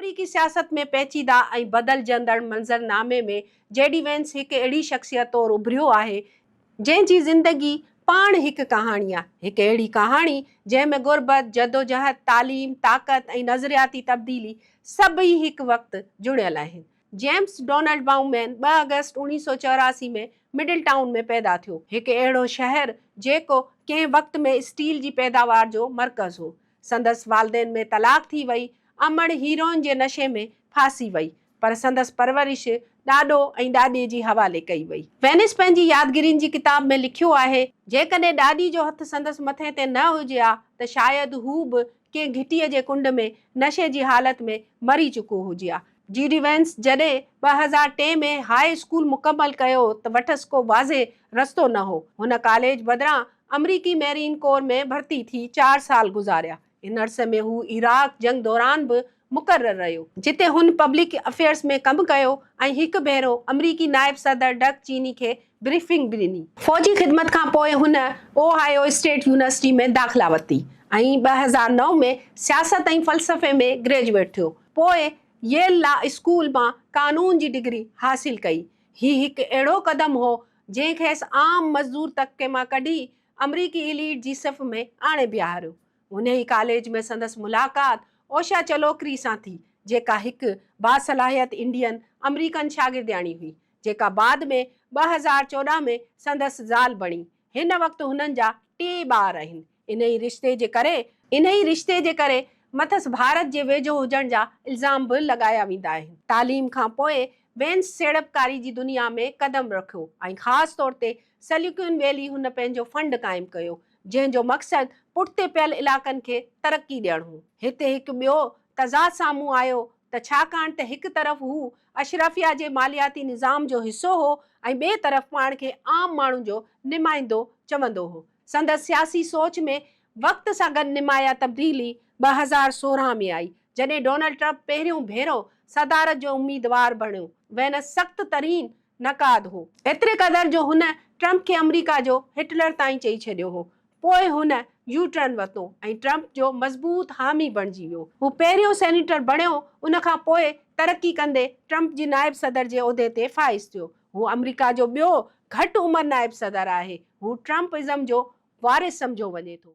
अमरीकी सियासत में पेचीदा ऐं बदलजंदड़ मंज़रनामे में जेडी वेंस हिकु अहिड़ी शख़्सियत तौरु उभरियो आहे जंहिंजी ज़िंदगी पाण हिकु कहाणी आहे, हिकु अहिड़ी कहाणी जंहिंमें गुरबत, जदोजहद, तालीम, ताक़त ऐं नज़रियाती तब्दीली सभई हिकु वक़्तु जुड़ियल आहिनि। जेम्स डोनाल्ड बाउमैन 2 अगस्त 1984 में मिडिल टाउन में पैदा थियो, हिकु अहिड़ो शहर जेको कंहिं वक़्त में स्टील जी पैदावार जो मर्कज़ हो। संदसि वालदेन में तलाक थी वई, अमड़ हीरोइन जे नशे में फासी वई, पर संदसि परवरिश ॾाॾो ऐं ॾाॾे जी हवाले कई वई। वेनिस पंहिंजी यादगिरियुनि जी किताब में लिखियो आहे, जेकॾहिं ॾाॾी जो हथु संदसि मथे ते न हुजे हा त शायदि हू बि कंहिं घिटीअ जे कुंड में नशे जी हालत में मरी चुको हुजे हा। जेडी वेंस जॾहिं 2003 में हाई स्कूल मुकमल कयो त वटसि को वाज़े रस्तो न हो। हुन कॉलेज बदिरां अमरीकी मैरीन कोर में भर्ती थी 4 साल गुज़ारिया। इन अरसे में हू इराक जंग दौरान बि मुक़रर रहियो, जिते हुन पब्लिक अफेयर्स में कमु कयो ऐं हिकु भेरो अमरीकी नायब सदर डक चीनी खे ब्रीफिंग बि ॾिनी। फ़ौजी ख़िदमत खां पोइ हुन ओहायो स्टेट यूनिवर्सिटी में दाख़िला वरिती ऐं 2009 में सियासत ऐं फ़लसफ़े में ग्रेजुएट थियो। पोइ येल लॉ स्कूल मां कानून जी डिग्री हासिल कई। ही हिकु अहिड़ो क़दम हो जंहिं खेसि आम मज़दूर तबके मां कढी अमरीकी एलीट जी सिफ़ में आणे बीहारियो। उन ई कॉलेज में संदसि मुलाक़ात ओशा चलोकरी सां थी, जेका हिकु बासलाहियत इंडियन अमरीकन शागिर्दियाणी हुई, जेका बाद में 2014 में संदसि ज़ाल बणी। हिन वक़्तु हुननि जा 3 ॿार आहिनि। इन ई रिश्ते जे करे मथसि भारत जे वेझो हुजण जा इल्ज़ाम बि लॻाया वेंदा आहिनि। तालीम खां पोइ वेंस सीड़पकारी जी दुनिया में क़दम रखियो ऐं ख़ासि तौर ते सिलिकॉन वैली हुन पंहिंजो फंड क़ाइमु कयो, जंहिंजो मक़सदु पुठिते पियल इलाइक़नि खे तरक़ी ॾियणु हो। हिते हिकु ॿियो तज़ाद साम्हूं आयो त छाकाणि त हिकु तरफ़ हू अशरफिया जे मालियाती निज़ाम जो हिसो हो ऐं ॿिए तरफ़ पाण खे आम माण्हू जो नुमाइंदो चवंदो हो। संदसि सियासी सोच में वक़्त सां गॾु निमाया तब्दीली 2016 में आई, जॾहिं डोनाल्ड ट्रंप पहिरियों भेरो सदारत जो उम्मीदवार बणियो। वेनस सख़्त तरीन नक़ाद हो, एतिरे क़दुरु जो हुन ट्रंप खे अमरीका जो हिटलर ताईं चई छॾियो हो। पोइ हुन यू टर्न वरितो ऐं ट्रंप जो मज़बूत हामी बणिजी वियो। हू पहिरियों सेनेटर बणियो, उन खां पोइ तरक़ी कंदे ट्रंप जी नायब सदर जे उहिदे ते फ़ाइज़ थियो। हू अमरीका जो ॿियो घटि उमिरि नायब सदर आहे। हू ट्रंपिज़म जो वारिस सम्झो वञे थो।